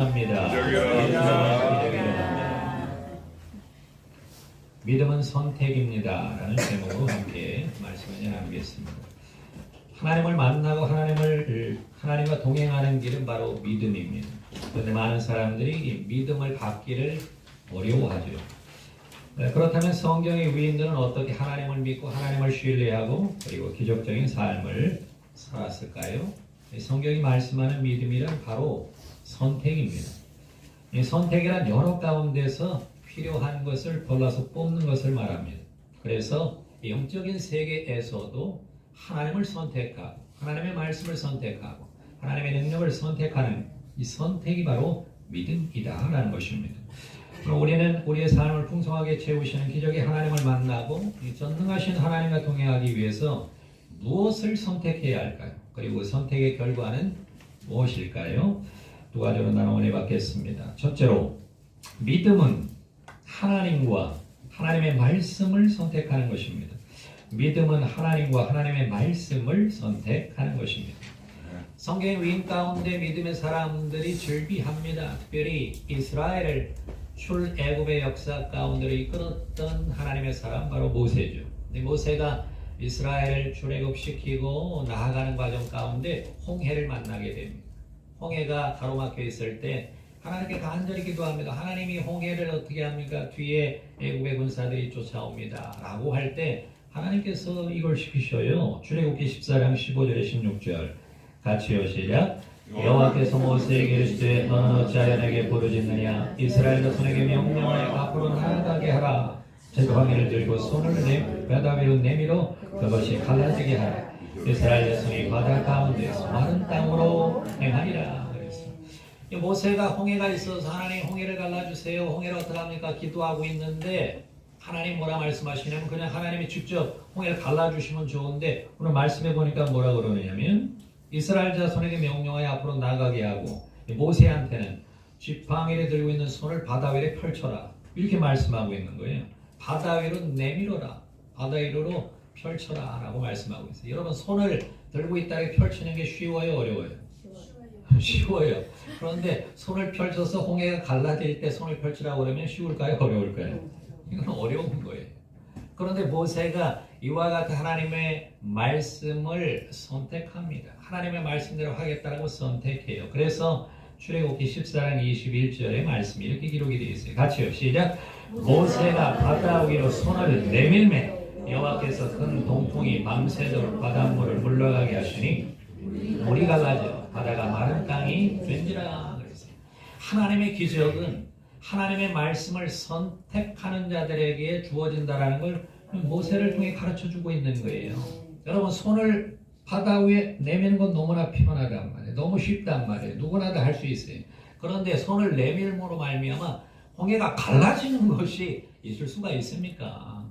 합니다. 믿음은 선택입니다. 라는 제목으로 함께 말씀을 나누겠습니다. 하나님을 만나고 하나님과 동행하는 길은 바로 믿음입니다. 그런데 많은 사람들이 이 믿음을 갖기를 어려워하죠. 그렇다면 성경의 위인들은 어떻게 하나님을 믿고 하나님을 신뢰하고 그리고 기적적인 삶을 살았을까요? 성경이 말씀하는 믿음이란 바로 선택입니다. 이 선택이란 여러 가운데서 필요한 것을 골라서 뽑는 것을 말합니다. 그래서 영적인 세계에서도 하나님을 선택하고 하나님의 말씀을 선택하고 하나님의 능력을 선택하는 이 선택이 바로 믿음이다라는 것입니다. 우리는 우리의 삶을 풍성하게 채우시는 기적의 하나님을 만나고 전능하신 하나님과 동행하기 위해서 무엇을 선택해야 할까요? 그리고 선택의 결과는 무엇일까요? 두 가지로 나눠 은혜 받겠습니다. 첫째로 믿음은 하나님과 하나님의 말씀을 선택하는 것입니다. 믿음은 하나님과 하나님의 말씀을 선택하는 것입니다. 성경의 위인 가운데 믿음의 사람들이 즐비합니다. 특별히 이스라엘을 출애굽의 역사 가운데로 이끌었던 하나님의 사람 바로 모세죠. 모세가 이스라엘을 출애굽시키고 나아가는 과정 가운데 홍해를 만나게 됩니다. 홍해가 가로막혀 있을 때 하나님께 간절히 기도합니다. 하나님이 홍해를 어떻게 합니까? 뒤에 애국의 군사들이 쫓아옵니다. 라고 할 때 하나님께서 이걸 시키셔요. 출애굽기 14장 15절에 16절 같이요 시작. 여호와께서 모세에게 이르시되 너는 어찌하여 내게 부르짖느냐? 이스라엘 자손에게 명령하여 앞으로 나아가게 하라. 제광이를 들고 손을 바다 위로 내밀어 그것이 갈라지게 하라. 이스라엘 자손이 바다 가운데서 마른 땅으로 행하리라. 그랬어요. 모세가 홍해가 있어서 하나님 홍해를 갈라주세요. 홍해를 어떻게 합니까? 기도하고 있는데 하나님 뭐라 말씀하시냐면 그냥 하나님이 직접 홍해를 갈라주시면 좋은데 오늘 말씀해 보니까 뭐라 그러느냐면 이스라엘 자손에게 명령하여 앞으로 나가게 하고 모세한테는 지팡이를 들고 있는 손을 바다 위에 펼쳐라. 이렇게 말씀하고 있는 거예요. 바다 위로 내밀어라. 바다 위로 펼쳐라 라고 말씀하고 있어요. 여러분 손을 들고 있다가 펼치는 게 쉬워요? 어려워요? 쉬워요. 그런데 손을 펼쳐서 홍해가 갈라질 때 손을 펼치라고 그러면 쉬울까요? 어려울까요? 이건 어려운 거예요. 그런데 모세가 이와 같은 하나님의 말씀을 선택합니다. 하나님의 말씀대로 하겠다고 선택해요. 그래서 출애굽기 14장 21절의 말씀이 이렇게 기록이 되어 있어요. 같이요. 시작. 모세가 바다 위로 손을 내밀매 여호와께서 큰 동풍이 밤새도록 바닷물을 물러가게 하시니 물이 갈라져 바다가 마른 땅이 된지라. 그랬어요. 하나님의 기적은 하나님의 말씀을 선택하는 자들에게 주어진다라는 걸 모세를 통해 가르쳐주고 있는 거예요. 여러분 손을 바다 위에 내미는 건 너무나 편하단 말이에요. 너무 쉽단 말이에요. 누구나 다 할 수 있어요. 그런데 손을 내밀므로 말미암아 홍해가 갈라지는 것이 있을 수가 있습니까?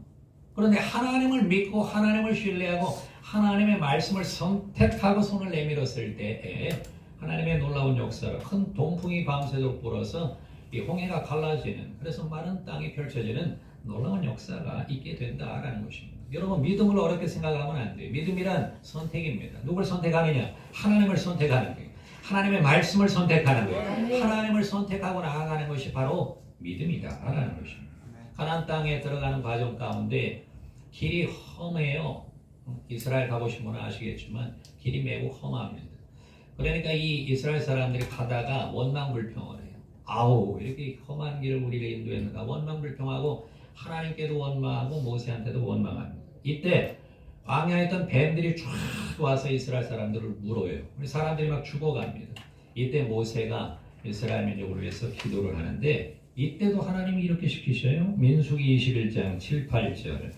그런데 하나님을 믿고 하나님을 신뢰하고 하나님의 말씀을 선택하고 손을 내밀었을 때 하나님의 놀라운 역사로 큰 동풍이 밤새도록 불어서 이 홍해가 갈라지는 그래서 마른 땅이 펼쳐지는 놀라운 역사가 있게 된다라는 것입니다. 여러분 믿음을 어렵게 생각하면 안 돼요. 믿음이란 선택입니다. 누굴 선택하느냐? 하나님을 선택하는 거예요. 하나님의 말씀을 선택하는 거예요. 하나님을 선택하고 나아가는 것이 바로 믿음이다라는 것입니다. 가나안 땅에 들어가는 과정 가운데 길이 험해요. 이스라엘 가보신 분은 아시겠지만 길이 매우 험합니다. 그러니까 이 이스라엘 사람들이 가다가 원망불평을 해요. 아우 이렇게 험한 길을 우리를 인도했는가. 원망불평하고 하나님께도 원망하고 모세한테도 원망합니다. 이때 광야에 있던 뱀들이 쫙 와서 이스라엘 사람들을 물어요. 사람들이 막 죽어갑니다. 이때 모세가 이스라엘 민족을 위해서 기도를 하는데 이때도 하나님이 이렇게 시키셔요. 민수기 21장 7, 8절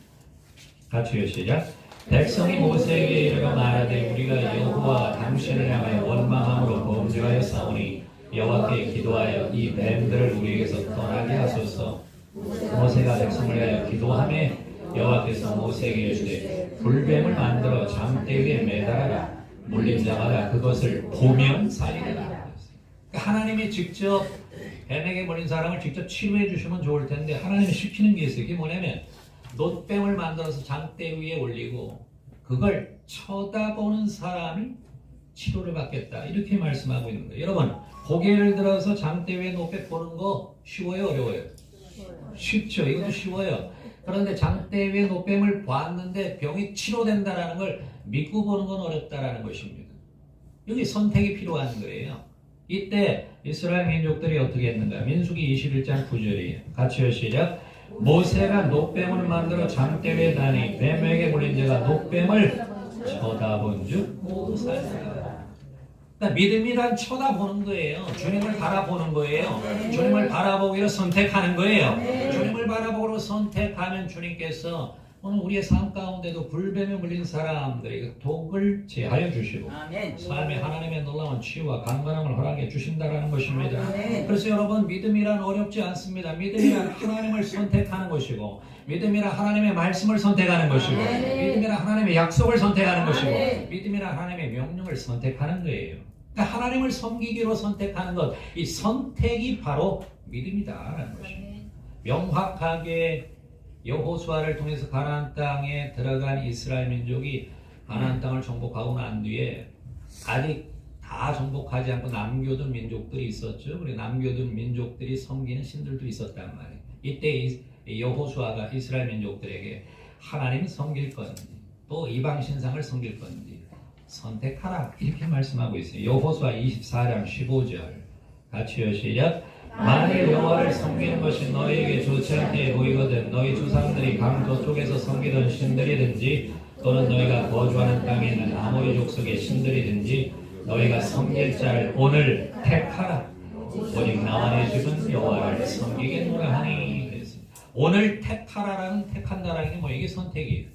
같이요 시작. 백성이 모세에게 이르러 말하되 우리가 여호와 당신을 향하여 원망함으로 범죄하여 싸우니 여호와께 기도하여 이 뱀들을 우리에게서 떠나게 하소서. 모세가 백성을 위하여 기도하매 여호와께서 모세에게 이르시되 불뱀을 만들어 장대 위에 매달아라. 물린 자마다 그것을 보면 살리라. 하나님이 직접 뱀에게 물린 사람을 직접 치료해 주시면 좋을 텐데 하나님이 시키는 게 있어요. 그게 뭐냐면 놋뱀을 만들어서 장대 위에 올리고 그걸 쳐다보는 사람이 치료를 받겠다. 이렇게 말씀하고 있는 거예요. 여러분 고개를 들어서 장대 위에 높게 보는 거 쉬워요, 어려워요? 쉽죠. 이것도 쉬워요. 그런데 장대 위에 노뱀을 봤는데 병이 치료된다는 걸 믿고 보는 건 어렵다라는 것입니다. 여기 선택이 필요한 거예요. 이때 이스라엘 민족들이 어떻게 했는가? 민수기 21장 9절이에요. 같이요, 시작. 모세가 노뱀을 만들어 장대 위에 다니 뱀에게 물린 자가 노뱀을 쳐다본 즉 모두 살리라. 그러니까 믿음이란 쳐다보는 거예요. 주님을 바라보는 거예요. 주님을 바라보기로 선택하는 거예요. 주님을 바라보기로 선택하면 주님께서 오늘 우리의 삶 가운데도 불뱀에 물린 사람들에게 독을 제하여 주시고 삶에 하나님의 놀라운 치유와 강건함을 허락해 주신다는 것입니다. 그래서 여러분, 믿음이란 어렵지 않습니다. 믿음이란 하나님을 선택하는 것이고, 믿음이란 하나님의 말씀을 선택하는 것이고, 믿음이란 하나님의 약속을 선택하는 것이고, 믿음이란 하나님의 명령을 선택하는 거예요. 그러니까 하나님을 섬기기로 선택하는 것, 이 선택이 바로 믿음이다라는 것입니다. 명확하게 여호수아를 통해서 가나안 땅에 들어간 이스라엘 민족이 가나안 땅을 정복하고 난 뒤에 아직 다 정복하지 않고 남겨둔 민족들이 있었죠. 그리고 남겨둔 민족들이 섬기는 신들도 있었단 말이에요. 이때 여호수아가 이스라엘 민족들에게 하나님을 섬길 건지 또 이방 신상을 섬길 건지 선택하라, 이렇게 말씀하고 있어요. 여호수아 24장 15절 같이요, 시작. 만일 여호와를 섬기는 것이 너희에게 좋지 않게 보이거든 너희 조상들이 강 저쪽에서 섬기던 신들이든지 또는 너희가 거주하는 땅에 있는 아모리 족속의 신들이든지 너희가 섬길 자를 오늘 택하라. 오직 나와 내 집은 여호와를 섬기겠노라 하니. 그랬습니다. 오늘 택하라라는, 택한다라는 게 뭐, 이게 선택이에요.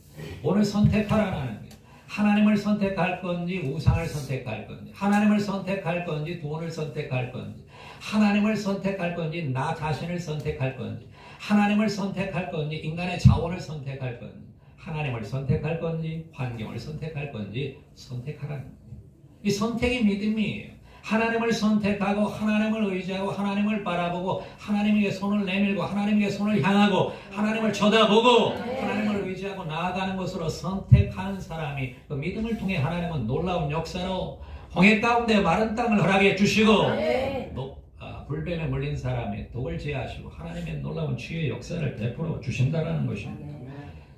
오늘 선택하라는 게 하나님을 선택할 건지 우상을 선택할 건지, 하나님을 선택할 건지 돈을 선택할 건지, 하나님을 선택할 건지 나 자신을 선택할 건지, 하나님을 선택할 건지 인간의 자원을 선택할 건지, 하나님을 선택할 건지 환경을 선택할 건지 선택하라는 거예요. 이 선택이 믿음이에요. 하나님을 선택하고 하나님을 의지하고 하나님을 바라보고 하나님에게 손을 내밀고 하나님에게 손을 향하고 하나님을 쳐다보고 하나님을 의지하고 나아가는 것으로 선택하는 사람이, 그 믿음을 통해 하나님은 놀라운 역사로 홍해 가운데 마른 땅을 허락해 주시고 불뱀에 물린 사람의 독을 제하시고 하나님의 놀라운 치유의 역사를 베풀어 주신다는 것입니다.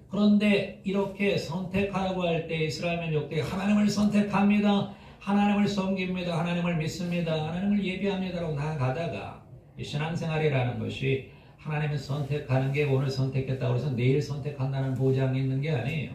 그런데 이렇게 선택하라고 할 때 이스라엘 민족들이 하나님을 선택합니다. 하나님을 섬깁니다. 하나님을 믿습니다. 하나님을 예비합니다라고 나아가다가 이 신앙생활이라는 것이 하나님을 선택하는 게 오늘 선택했다고 해서 내일 선택한다는 보장이 있는 게 아니에요.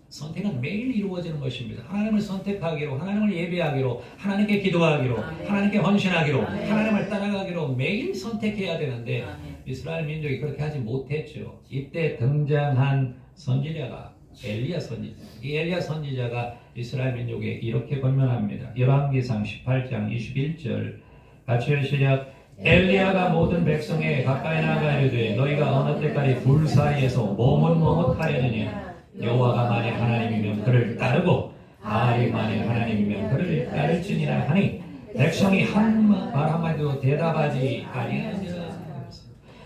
선택은 매일 이루어지는 것입니다. 하나님을 선택하기로, 하나님을 예배하기로, 하나님께 기도하기로, 하나님께 헌신하기로, 하나님을 따라가기로 매일 선택해야 되는데 이스라엘 민족이 그렇게 하지 못했죠. 이때 등장한 선지자가 엘리야 선지자. 이 엘리야 선지자가 이스라엘 민족에 이렇게 권면합니다. 열왕기상 18장 21절 같이 시작. 엘리야가 모든 백성에게 가까이 나아가 이르되 너희가 어느 때까지 불 사이에서 머뭇머뭇하려느냐. 여호와가 만일 하나님이면 그를 따르고 바알이 만일 하나님이면 그를 따를지니라 하니 백성이 한 말 한마디도 대답하지 아니하니라.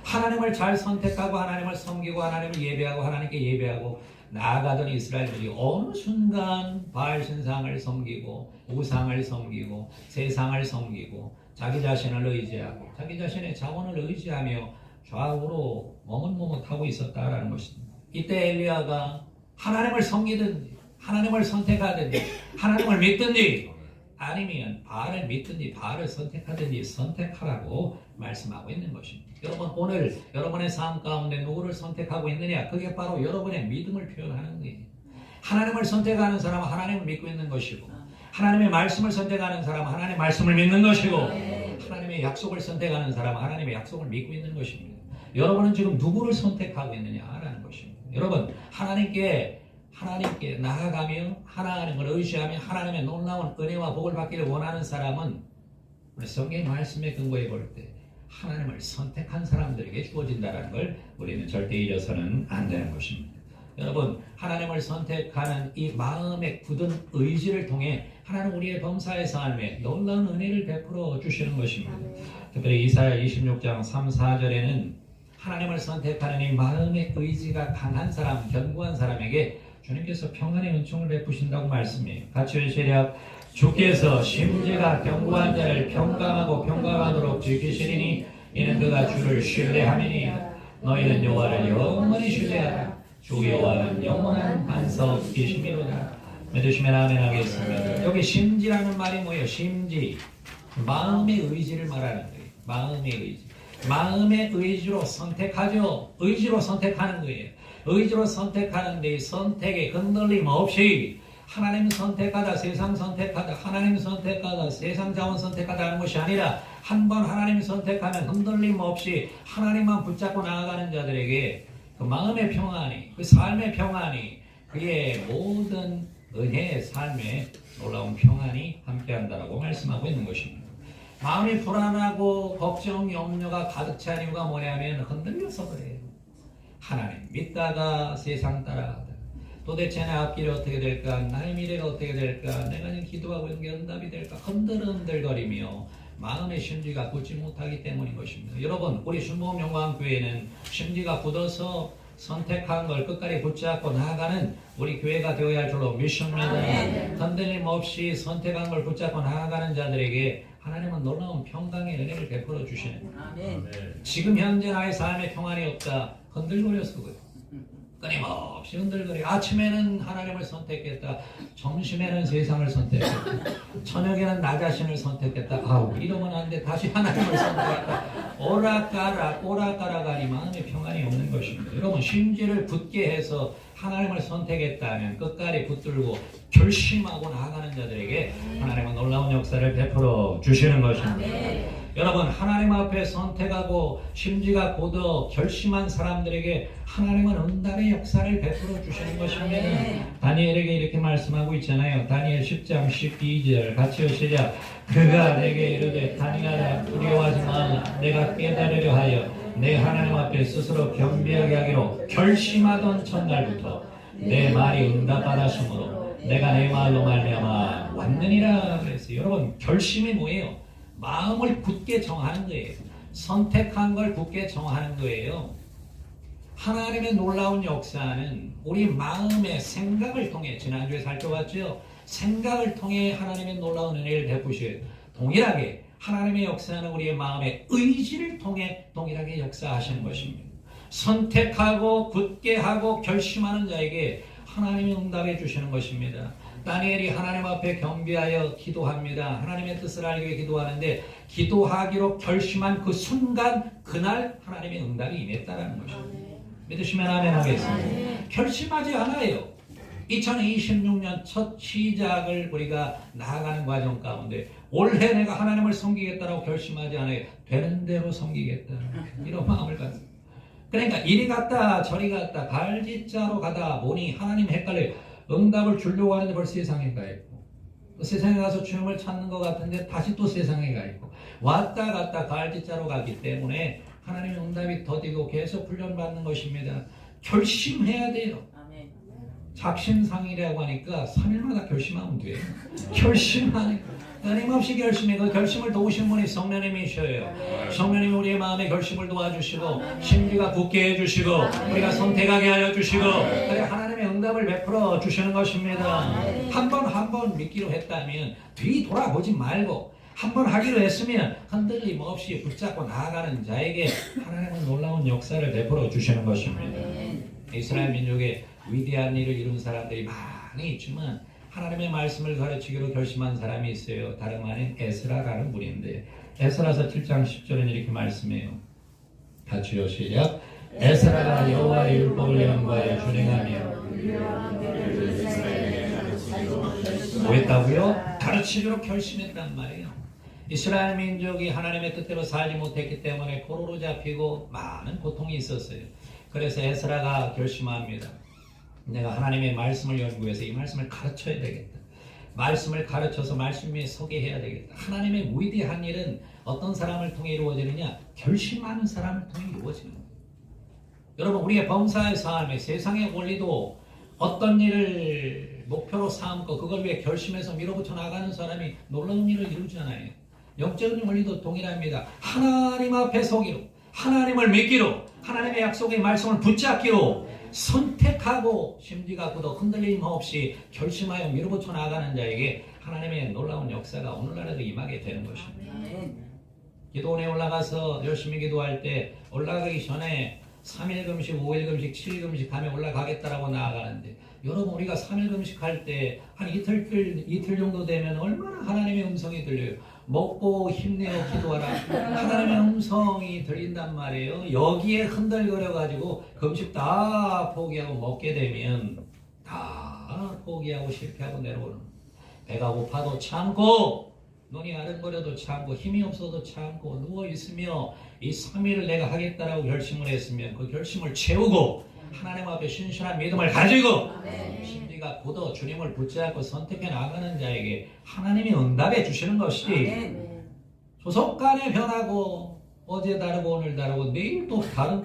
하나님을 잘 선택하고 하나님을 섬기고 하나님을 예배하고 하나님께 예배하고 나아가던 이스라엘들이 어느 순간 바알 신상을 섬기고 우상을 섬기고 세상을 섬기고 자기 자신을 의지하고 자기 자신의 자원을 의지하며 좌우로 머뭇머뭇하고 있었다라는 것입니다. 이때 엘리야가 하나님을 섬기든지 하나님을 선택하든지 하나님을 믿든지 아니면 바알을 믿든지 바알을 선택하든지 선택하라고 말씀하고 있는 것입니다. 여러분, 오늘 여러분의 삶 가운데 누구를 선택하고 있느냐? 그게 바로 여러분의 믿음을 표현하는 거예요. 하나님을 선택하는 사람은 하나님을 믿고 있는 것이고 하나님의 말씀을 선택하는 사람은 하나님의 말씀을 믿는 것이고 하나님의 약속을 선택하는 사람은 하나님의 약속을 믿고 있는 것입니다. 여러분은 지금 누구를 선택하고 있느냐라는 것입니다. 여러분, 하나님께 나아가며 하나님을 의지하며 하나님의 놀라운 은혜와 복을 받기를 원하는 사람은 우리 성경 말씀에 근거해 볼 때 하나님을 선택한 사람들에게 주어진다는 걸 우리는 절대 잊어서는 안 되는 것입니다. 여러분, 하나님을 선택하는 이 마음에 굳은 의지를 통해 하나님 우리의 범사의 삶에 놀라운 은혜를 베풀어 주시는 것입니다. 특별히 이사야 26장 3, 4절에는 하나님을 선택하는 이 마음의 의지가 강한 사람, 견고한 사람에게 주님께서 평안의 은총을 베푸신다고 말씀해요. 같이 시작. 주께서 심지가 견고한 자를 평강하고 평강하도록 지키시리니 이는 그가 주를 신뢰함이니 너희는 여호와를 영원히 신뢰하라. 주 여호와는 영원한 반석이시미로다. 믿으시면 아멘 하겠습니다. 여기 심지라는 말이 뭐예요? 심지, 마음의 의지를 말하는 거예요. 마음의 의지. 마음의 의지로 선택하죠. 의지로 선택하는 거예요. 의지로 선택하는데 이 선택에 흔들림 없이 하나님 선택하다, 세상 선택하다, 하나님 선택하다, 세상 자원 선택하다 하는 것이 아니라 한 번 하나님 선택하면 흔들림 없이 하나님만 붙잡고 나아가는 자들에게 그 마음의 평안이, 그 삶의 평안이, 그의 모든 은혜의 삶에 놀라운 평안이 함께한다라고 말씀하고 있는 것입니다. 마음이 불안하고 걱정, 염려가 가득 찬 이유가 뭐냐면 흔들려서 그래요. 하나님 믿다가 세상 따라가다. 도대체 내 앞길이 어떻게 될까? 나의 미래가 어떻게 될까? 내가 지금 기도하고 있는 게 응답이 될까? 흔들흔들거리며 마음의 심지가 굳지 못하기 때문인 것입니다. 여러분, 우리 순복음 영광교회는 심지가 굳어서 선택한 걸 끝까지 붙잡고 나아가는 우리 교회가 되어야 할 줄로 믿습니다. 흔들림 없이 선택한 걸 붙잡고 나아가는 자들에게 하나님은 놀라운 평강의 은혜를 베풀어 주시는 거예요. 지금 현재 나의 삶에 평안이 없다. 흔들거려서 그래요. 끊임없이 흔들거려. 아침에는 하나님을 선택했다. 점심에는 세상을 선택했다. 저녁에는 나 자신을 선택했다. 아우, 이러면 안 돼. 다시 하나님을 선택했다. 오락가락하니 마음의 평안이 없는 것입니다. 여러분, 심지를 굳게 해서 하나님을 선택했다면 끝까지 붙들고 결심하고 나아가는 자들에게 하나님은 놀라운 역사를 베풀어 주시는 것입니다. 여러분, 하나님 앞에 선택하고 심지가 곧어 결심한 사람들에게 하나님은 응답의 역사를 베풀어 주시는 것입니다. 다니엘에게 이렇게 말씀하고 있잖아요. 다니엘 10장 12절 같이 시작. 그가 내게 이르되 다니엘아 두려워하지 말라. 내가 깨달으려 하여 내 하나님 앞에 스스로 겸비하게 하기로 결심하던 첫날부터 내 말이 응답받았으므로 내가 내 말로 말미암아 왔느니라 그랬어요. 여러분, 결심이 뭐예요? 마음을 굳게 정하는 거예요. 선택한 걸 굳게 정하는 거예요. 하나님의 놀라운 역사는 우리 마음의 생각을 통해, 지난주에 살펴봤죠? 생각을 통해 하나님의 놀라운 은혜를 베푸셔요. 동일하게 하나님의 역사는 우리의 마음의 의지를 통해 동일하게 역사하시는 것입니다. 선택하고 굳게 하고 결심하는 자에게 하나님이 응답해 주시는 것입니다. 다니엘이 하나님 앞에 겸비하여 기도합니다. 하나님의 뜻을 알기 위해 기도하는데 기도하기로 결심한 그 순간 그날 하나님의 응답이 임했다는 것입니다. 믿으시면 아멘 하겠습니다. 결심하지 않아요. 2026년 첫 시작을 우리가 나아가는 과정 가운데 올해 내가 하나님을 섬기겠다라고 결심하지 않아요. 되는 대로 섬기겠다. 이런 마음을 갖습니다. 그러니까 이리 갔다 저리 갔다 갈짓자로 가다 보니 하나님 헷갈려요. 응답을 주려고 하는데 벌써 세상에 가 있고 세상에 가서 주님을 찾는 것 같은데 다시 또 세상에 가 있고 왔다 갔다 갈짓자로 가기 때문에 하나님의 응답이 더디고 계속 훈련받는 것입니다. 결심해야 돼요. 작심상이라고 하니까 3일마다 결심하면 돼요. 결심하는 끊임없이 결심해. 그 결심을 도우신 분이 성령님이셔요. 성령님이 우리의 마음의 결심을 도와주시고 심지가 굳게 해주시고 우리가 선택하게 하여 주시고 그래 하나님의 응답을 베풀어 주시는 것입니다. 한 번 믿기로 했다면 뒤돌아보지 말고 한 번 하기로 했으면 흔들림 없이 붙잡고 나아가는 자에게 하나님은 놀라운 역사를 베풀어 주시는 것입니다. 이스라엘 민족의 위대한 일을 이룬 사람들이 많이 있지만 하나님의 말씀을 가르치기로 결심한 사람이 있어요. 다름 아닌 에스라라는 분인데 에스라서 7장 10절은 이렇게 말씀해요. 같이요 시작. 에스라가 여호와의 율법을 연구하여 준행하며 뭐 했다고요? 가르치기로 결심했단 말이에요. 이스라엘 민족이 하나님의 뜻대로 살지 못했기 때문에 포로로 잡히고 많은 고통이 있었어요. 그래서 에스라가 결심합니다. 내가 하나님의 말씀을 연구해서 이 말씀을 가르쳐야 되겠다. 말씀을 가르쳐서 말씀 위에 서게 해야 되겠다. 하나님의 위대한 일은 어떤 사람을 통해 이루어지느냐? 결심하는 사람을 통해 이루어지는 거예요. 여러분, 우리의 범사의 삶에 세상의 원리도 어떤 일을 목표로 삼고 그걸 위해 결심해서 밀어붙여 나가는 사람이 놀라운 일을 이루잖아요. 영적인 원리도 동일합니다. 하나님 앞에 서기로, 하나님을 믿기로, 하나님의 약속의 말씀을 붙잡기로 선택하고 심지가 굳어 흔들림 없이 결심하여 밀어붙여 나가는 자에게 하나님의 놀라운 역사가 오늘날에도 임하게 되는 것입니다. 기도원에 올라가서 열심히 기도할 때 올라가기 전에 3일 금식, 5일 금식, 7일 금식 하면 올라가겠다라고 나아가는데 여러분 우리가 3일 금식 할 때 한 이틀 정도 되면 얼마나 하나님의 음성이 들려요. 먹고 힘내어 기도하라. 하나님의 음성이 들린단 말이에요. 여기에 흔들거려가지고 금식 다 포기하고 먹게 되면 다 포기하고 실패하고 내려오는 배가 고파도 참고 눈이 아른거려도 참고 힘이 없어도 참고 누워있으며 이 3일을 내가 하겠다라고 결심을 했으면 그 결심을 채우고 하나님 앞에 신실한 믿음을 가지고 심지가 굳어 주님을 붙잡고 선택해 나가는 자에게 하나님이 응답해 주시는 것이 조속간에 변하고 어제 다르고 오늘 다르고 내일 또 다르고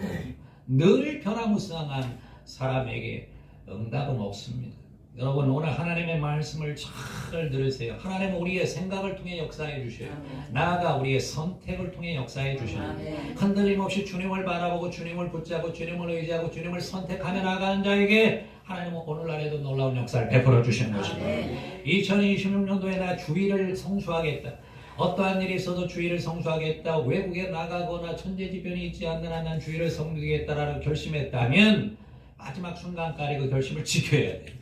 늘 변화무쌍한 사람에게 응답은 없습니다. 여러분 오늘 하나님의 말씀을 잘 들으세요. 하나님은 우리의 생각을 통해 역사해 주셔요. 나아가 우리의 선택을 통해 역사해 주셔요. 흔들림 없이 주님을 바라보고 주님을 붙잡고 주님을 의지하고 주님을 선택하며 나가는 자에게 하나님은 오늘날에도 놀라운 역사를 베풀어 주시는 것입니다. 2026년도에 나 주일을 성수하겠다. 어떠한 일이 있어도 주일을 성수하겠다. 외국에 나가거나 천재지변이 있지 않는 한 난 주일을 섬기겠다라고 결심했다면 마지막 순간까지 그 결심을 지켜야 돼요.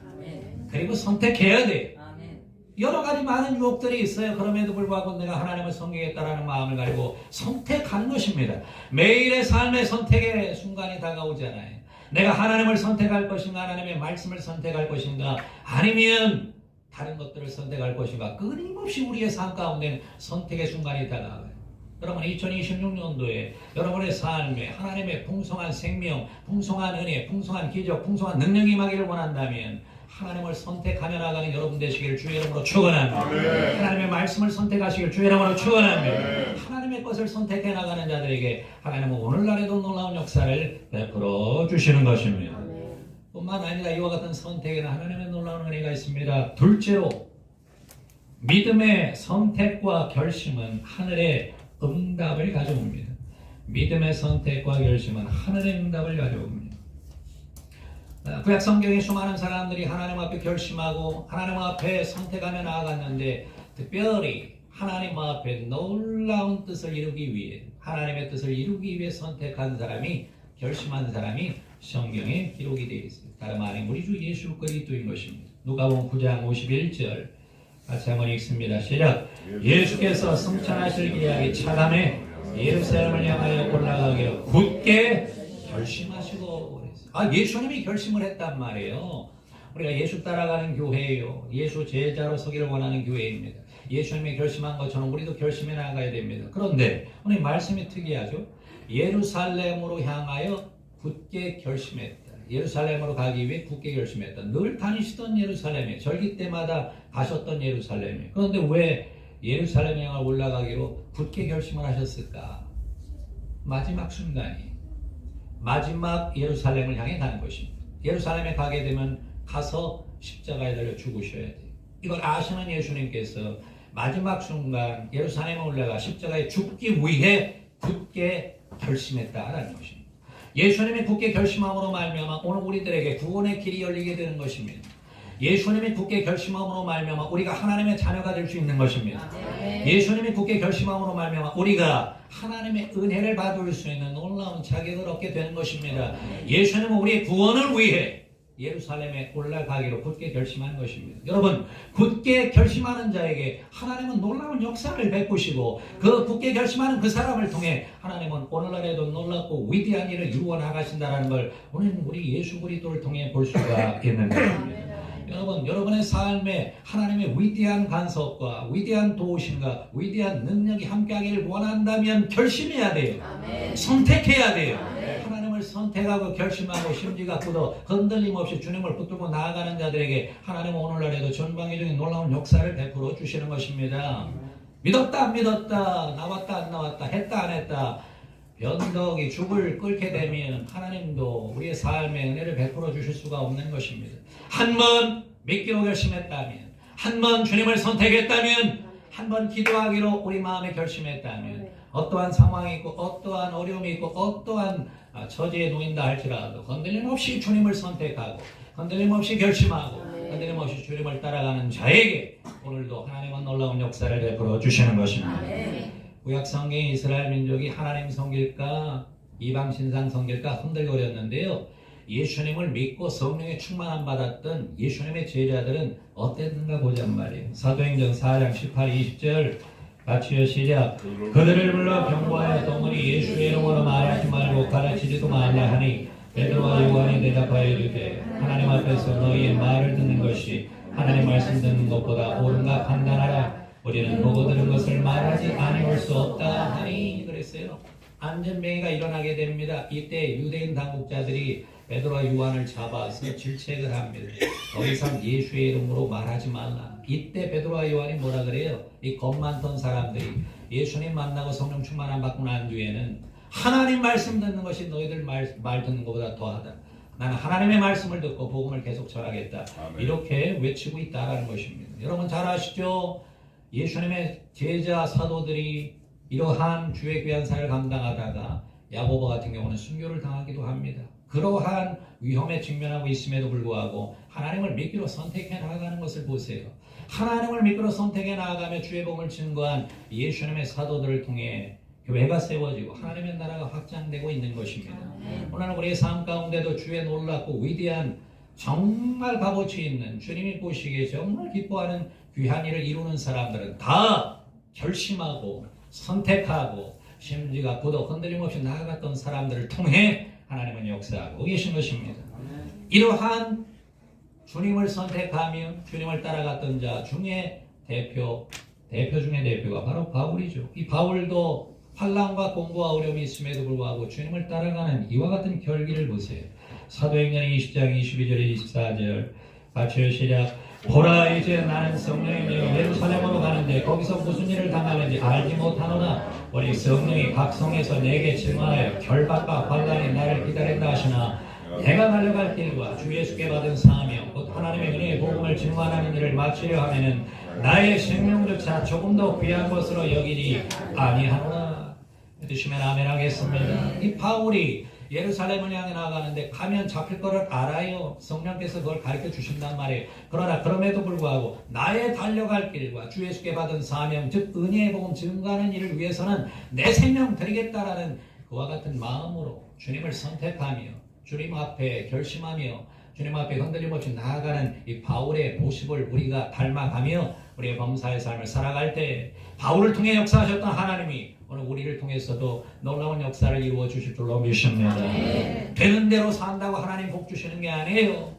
그리고 선택해야 돼. 여러 가지 많은 유혹들이 있어요. 그럼에도 불구하고 내가 하나님을 섬기겠다라는 마음을 가지고 선택하는 것입니다. 매일의 삶의 선택의 순간이 다가오잖아요. 내가 하나님을 선택할 것인가 하나님의 말씀을 선택할 것인가 아니면 다른 것들을 선택할 것인가 끊임없이 우리의 삶 가운데 선택의 순간이 다가와요. 여러분 2026년도에 여러분의 삶에 하나님의 풍성한 생명, 풍성한 은혜, 풍성한 기적, 풍성한 능력이 임하기를 원한다면 하나님을 선택하며 나가는 여러분 되시기를 주의 이름으로 축원합니다. 하나님의 말씀을 선택하시길 주의 이름으로 축원합니다. 하나님의 것을 선택해 나가는 자들에게 하나님은 오늘날에도 놀라운 역사를 베풀어 주시는 것입니다. 뿐만 아니라 이와 같은 선택에는 하나님의 놀라운 은혜가 있습니다. 둘째로 믿음의 선택과 결심은 하늘의 응답을 가져옵니다. 믿음의 선택과 결심은 하늘의 응답을 가져옵니다. 구약 성경에 수많은 사람들이 하나님 앞에 결심하고 하나님 앞에 선택하며 나아갔는데 특별히 하나님 앞에 놀라운 뜻을 이루기 위해 하나님의 뜻을 이루기 위해 선택한 사람이 결심한 사람이 성경에 기록이 되어 있습니다. 다름 아닌 우리 주 예수 그리스도인 것입니다. 누가복음 9장 51절 같이 한번 읽습니다. 시작. 예수께서 승천하실 기약이 차감해 예루살렘을 향하여 올라가기로 굳게 결심하시고 예수님이 결심을 했단 말이에요. 우리가 예수 따라가는 교회예요. 예수 제자로 서기를 원하는 교회입니다. 예수님이 결심한 것처럼 우리도 결심해 나가야 됩니다. 그런데 오늘 말씀이 특이하죠. 예루살렘으로 향하여 굳게 결심했다. 예루살렘으로 가기 위해 굳게 결심했다. 늘 다니시던 예루살렘에 절기 때마다 가셨던 예루살렘에 그런데 왜 예루살렘에 향해 올라가기로 굳게 결심을 하셨을까? 마지막 순간이 마지막 예루살렘을 향해 가는 것입니다. 예루살렘에 가게 되면 가서 십자가에 달려 죽으셔야 돼요. 이걸 아시는 예수님께서 마지막 순간 예루살렘에 올라가 십자가에 죽기 위해 굳게 결심했다라는 것입니다. 예수님이 굳게 결심함으로 말미암아 오늘 우리들에게 구원의 길이 열리게 되는 것입니다. 예수님이 굳게 결심함으로 말미암아 우리가 하나님의 자녀가 될 수 있는 것입니다. 예수님이 굳게 결심함으로 말미암아 우리가 하나님의 은혜를 받을 수 있는 놀라운 자격을 얻게 되는 것입니다. 예수님은 우리의 구원을 위해 예루살렘에 올라가기로 굳게 결심한 것입니다. 여러분, 굳게 결심하는 자에게 하나님은 놀라운 역사를 베푸시고 그 굳게 결심하는 그 사람을 통해 하나님은 오늘날에도 놀랍고 위대한 일을 이루어 나가신다는 걸 오늘 우리 예수 그리스도를 통해 볼 수가 있는 것입니다. 여러분, 여러분의 삶에 하나님의 위대한 간섭과 위대한 도우심과 위대한 능력이 함께하기를 원한다면 결심해야 돼요. 선택해야 돼요. 하나님을 선택하고 결심하고 심지가 굳어 흔들림 없이 주님을 붙들고 나아가는 자들에게 하나님은 오늘날에도 전방위적인 놀라운 역사를 베풀어 주시는 것입니다. 믿었다 안 믿었다, 나왔다 안 나왔다, 했다 안 했다, 변덕이 죽을 끓게 되면 하나님도 우리의 삶에 은혜를 베풀어 주실 수가 없는 것입니다. 한 번 믿기로 결심했다면, 한 번 주님을 선택했다면, 한 번 기도하기로 우리 마음에 결심했다면 어떠한 상황이 있고 어떠한 어려움이 있고 어떠한 처지에 놓인다 할지라도 흔들림 없이 주님을 선택하고 흔들림 없이 결심하고 흔들림 없이 주님을 따라가는 자에게 오늘도 하나님은 놀라운 역사를 베풀어 주시는 것입니다. 구약 성경의 이스라엘 민족이 하나님 섬길까 이방 신상 섬길까 흔들거렸는데요. 예수님을 믿고 성령의 충만함 받았던 예수님의 제자들은 어땠는가 보자는 말이에요. 사도행전 4장 18, 20절 같이요 시작. 그들을 불러 경고하여 동문이 예수의 이름으로 말하지 말고 가르치지도 말라 하니 베드로와 요한이 대답하여 이르되 하나님 앞에서 너희의 말을 듣는 것이 하나님 말씀 듣는 것보다 옳은가 판단하라. 우리는 보고 들은 것을 말하지 아니할 수 없다 하니 그랬어요. 안전병이가 일어나게 됩니다. 이때 유대인 당국자들이 베드로와 요한을 잡아서 질책을 합니다. 더 이상 예수의 이름으로 말하지 말라. 이때 베드로와 요한이 뭐라 그래요? 이 겁 많던 사람들이 예수님 만나고 성령 충만함 받고 난 뒤에는 하나님 말씀 듣는 것이 너희들 말 듣는 것보다 더하다. 나는 하나님의 말씀을 듣고 복음을 계속 전하겠다. 아멘. 이렇게 외치고 있다라는 것입니다. 여러분 잘 아시죠? 예수님의 제자 사도들이 이러한 주의 귀한 사를 감당하다가 야고보 같은 경우는 순교를 당하기도 합니다. 그러한 위험에 직면하고 있음에도 불구하고 하나님을 믿기로 선택해 나아가는 것을 보세요. 하나님을 믿기로 선택해 나아가며 주의 복음을 증거한 예수님의 사도들을 통해 교회가 세워지고 하나님의 나라가 확장되고 있는 것입니다. 오늘 우리의 삶 가운데도 주의 놀랍고 위대한 정말 값어치 있는 주님이 보시기에 정말 기뻐하는 귀한 일을 이루는 사람들은 다 결심하고 선택하고 심지가 굳어 흔들림 없이 나아갔던 사람들을 통해 하나님은 역사하고 계신 것입니다. 이러한 주님을 선택하며 주님을 따라갔던 자 중에 대표 중에 대표가 바로 바울이죠. 이 바울도 환난과 공고와 어려움이 있음에도 불구하고 주님을 따라가는 이와 같은 결기를 보세요. 사도행전 20장 22절 24절 같이 시작. 보라 이제 나는 성령이 예루살렘으로 가는데 거기서 무슨 일을 당하는지 알지 못하노라. 우리 성령이 각 성에서 내게 증언하여 결박과 환난이 나를 기다린다 하시나 내가 달려갈 길과 주 예수께 받은 사명 곧 하나님의 은혜의 복음을 증언하는 일을 마치려 하면은 나의 생명조차 조금 더 귀한 것으로 여기니 아니하노라. 드시면 아멘 하겠습니다. 이 바울이 예루살렘을 향해 나아가는데 가면 잡힐 거를 알아요. 성령께서 그걸 가르쳐 주신단 말이에요. 그러나 그럼에도 불구하고 나의 달려갈 길과 주 예수께 받은 사명 즉 은혜의 복음 증거하는 일을 위해서는 내 생명 드리겠다라는 그와 같은 마음으로 주님을 선택하며 주님 앞에 결심하며 주님 앞에 흔들림 없이 나아가는 이 바울의 모습을 우리가 닮아가며 우리의 범사의 삶을 살아갈 때 바울을 통해 역사하셨던 하나님이 오늘 우리를 통해서도 놀라운 역사를 이루어 주실 줄로 믿습니다. 되는 대로 산다고 하나님 복 주시는 게 아니에요.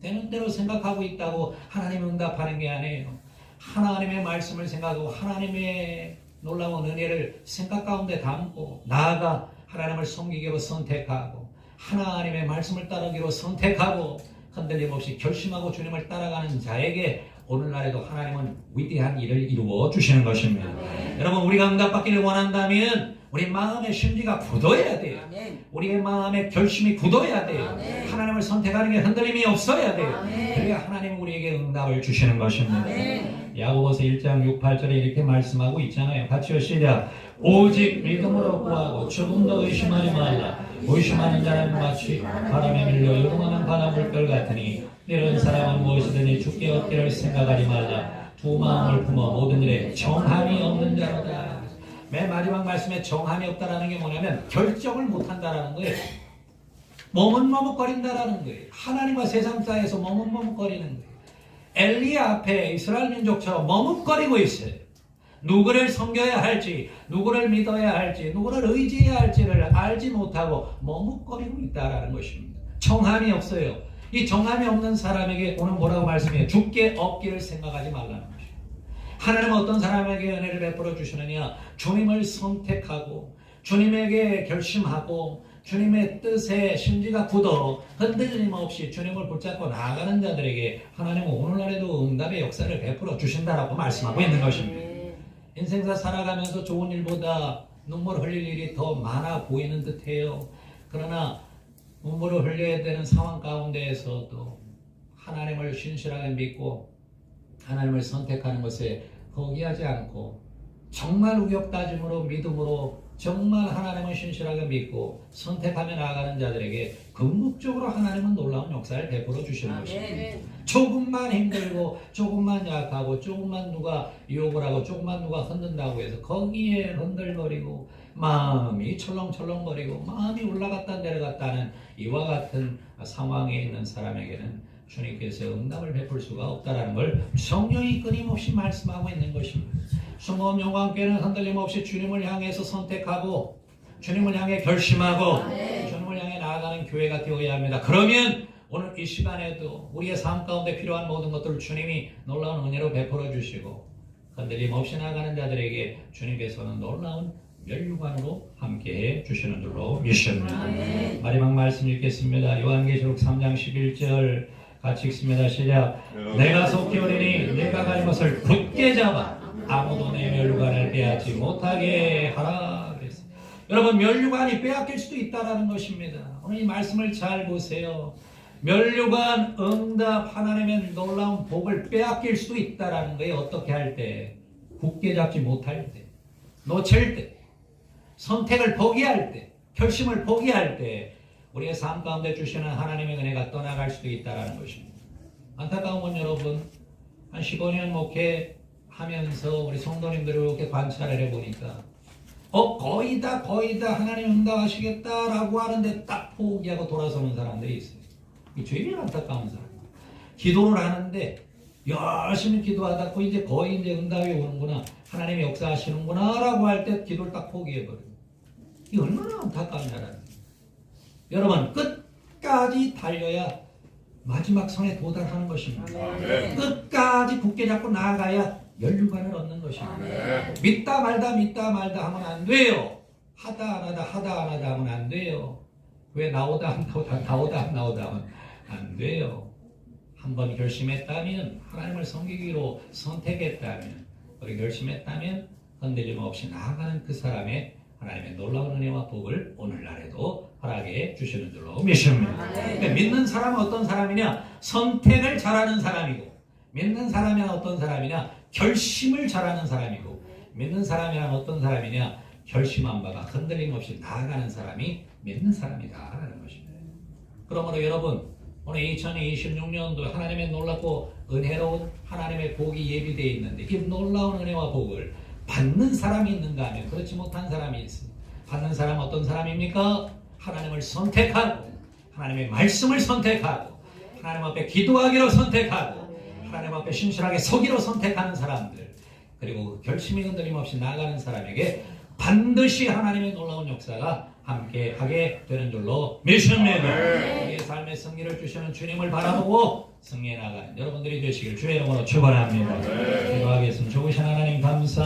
되는 대로 생각하고 있다고 하나님 응답하는 게 아니에요. 하나님의 말씀을 생각하고 하나님의 놀라운 은혜를 생각 가운데 담고 나아가 하나님을 섬기기로 선택하고 하나님의 말씀을 따르기로 선택하고 흔들림 없이 결심하고 주님을 따라가는 자에게 오늘날에도 하나님은 위대한 일을 이루어 주시는 것입니다. 여러분 우리가 응답받기를 원한다면 우리 마음의 심지가 굳어야 돼요. 우리의 마음의 결심이 굳어야 돼요. 하나님을 선택하는 게 흔들림이 없어야 돼요. 그래야 하나님은 우리에게 응답을 주시는 것입니다. 야고보서 1장 6, 8절에 이렇게 말씀하고 있잖아요. 같이요 시작. 오직 믿음으로 구하고 조금도 의심하지 말라. 의심하는 자는 마치 바람에 밀려 요동하는 바람물결 같으니 이런 사람은 무엇이든지 죽게 얻기를 생각하지 말라. 두 마음을 품어 모든 일에 정함이 없는 자로다. 맨 마지막 말씀에 정함이 없다라는 게 뭐냐면 결정을 못한다라는 거예요. 머뭇머뭇거린다라는 거예요. 하나님과 세상 사이에서 머뭇머뭇거리는 거예요. 엘리야 앞에 이스라엘 민족처럼 머뭇거리고 있어요. 누구를 섬겨야 할지, 누구를 믿어야 할지, 누구를 의지해야 할지를 알지 못하고 머뭇거리고 있다라는 것입니다. 정함이 없어요. 이 정함이 없는 사람에게 오늘 뭐라고 말씀해요? 죽게 얻기를 생각하지 말라는 것이에요. 하나님은 어떤 사람에게 은혜를 베풀어 주시느냐? 주님을 선택하고 주님에게 결심하고 주님의 뜻에 심지가 굳어 흔들림 없이 주님을 붙잡고 나아가는 자들에게 하나님은 오늘날에도 응답의 역사를 베풀어 주신다라고 말씀하고 있는 것입니다. 인생사 살아가면서 좋은 일보다 눈물 흘릴 일이 더 많아 보이는 듯해요. 그러나 눈물을 흘려야 되는 상황 가운데에서도 하나님을 신실하게 믿고 하나님을 선택하는 것에 포기하지 않고 정말 우격다짐으로 믿음으로 정말 하나님을 신실하게 믿고 선택하며 나아가는 자들에게 궁극적으로 하나님은 놀라운 역사를 베풀어 주시는 것입니다. 조금만 힘들고 조금만 약하고 조금만 누가 유혹을 하고 조금만 누가 흔든다고 해서 거기에 흔들거리고 마음이 철렁철렁거리고 마음이 올라갔다 내려갔다 하는 이와 같은 상황에 있는 사람에게는 주님께서 응답을 베풀 수가 없다는 걸 성령이 끊임없이 말씀하고 있는 것입니다. 순금 영광교회는 흔들림 없이 주님을 향해서 선택하고 주님을 향해 결심하고 주님을 향해 나아가는 교회가 되어야 합니다. 그러면 오늘 이 시간에도 우리의 삶 가운데 필요한 모든 것들을 주님이 놀라운 은혜로 베풀어 주시고 흔들림 없이 나아가는 자들에게 주님께서는 놀라운 면류관으로 함께해 주시는 줄로 믿습니다. 마지막 말씀 읽겠습니다. 요한계시록 3장 11절 같이 읽습니다. 시작. 내가 속히 오리니 내가 가진 것을 굳게 잡아 아무도 내 면류관을 빼앗지 못하게 하라 그랬어요. 여러분, 면류관이 빼앗길 수도 있다는 것입니다. 오늘 이 말씀을 잘 보세요. 면류관, 응답, 하나님의 놀라운 복을 빼앗길 수도 있다는 거예요. 어떻게 할 때? 굳게 잡지 못할 때, 놓칠 때, 선택을 포기할 때, 결심을 포기할 때 우리의 삶 가운데 주시는 하나님의 은혜가 떠나갈 수도 있다는 것입니다. 안타까운 건 여러분, 한 15년 목회하면서 우리 성도님들을 이렇게 관찰을 해보니까 거의 다 하나님 응답하시겠다라고 하는데 딱 포기하고 돌아서는 사람들이 있어요. 이 제일 안타까운 사람. 기도를 하는데 열심히 기도하다 이제 거의 이제 응답이 오는구나, 하나님이 역사하시는구나 라고 할 때 기도를 딱 포기해버려요. 이게 얼마나 안타까운 나라는. 여러분, 끝까지 달려야 마지막 선에 도달하는 것입니다. 끝까지 굳게 잡고 나아가야 면류관을 얻는 것입니다. 믿다 말다 하면 안 돼요. 하다 안 하다 하면 안 돼요. 왜 나오다 안 나오다 하면 안 돼요. 한번 결심했다면, 하나님을 섬기기로 선택했다면, 우리 결심했다면 흔들림 없이 나아가는 그 사람의 하나님의 놀라운 은혜와 복을 오늘날에도 허락해 주시는 줄로 믿습니다. 그러니까 믿는 사람은 어떤 사람이냐? 선택을 잘하는 사람이고, 믿는 사람이란 어떤 사람이냐? 결심을 잘하는 사람이고, 믿는 사람이란 어떤 사람이냐? 결심한 바가 흔들림 없이 나아가는 사람이 믿는 사람이다라는 것입니다. 그러므로 여러분, 오늘 2026년도 하나님의 놀랍고 은혜로운 하나님의 복이 예비되어 있는데, 이 놀라운 은혜와 복을 받는 사람이 있는가 하면 그렇지 못한 사람이 있습니다. 받는 사람은 어떤 사람입니까? 하나님을 선택하고, 하나님의 말씀을 선택하고, 하나님 앞에 기도하기로 선택하고, 하나님 앞에 신실하게 서기로 선택하는 사람들, 그리고 결심이 흔들림 없이 나아가는 사람에게 반드시 하나님의 놀라운 역사가 함께 하게 되는 줄로 믿습니다. 우리의 삶의 승리를 주시는 주님을 바라보고 승리해 나가는 여러분들이 되시길 주의 이름으로 축원합니다. 기도하겠습니다. 좋으신 하나님 감사합니다.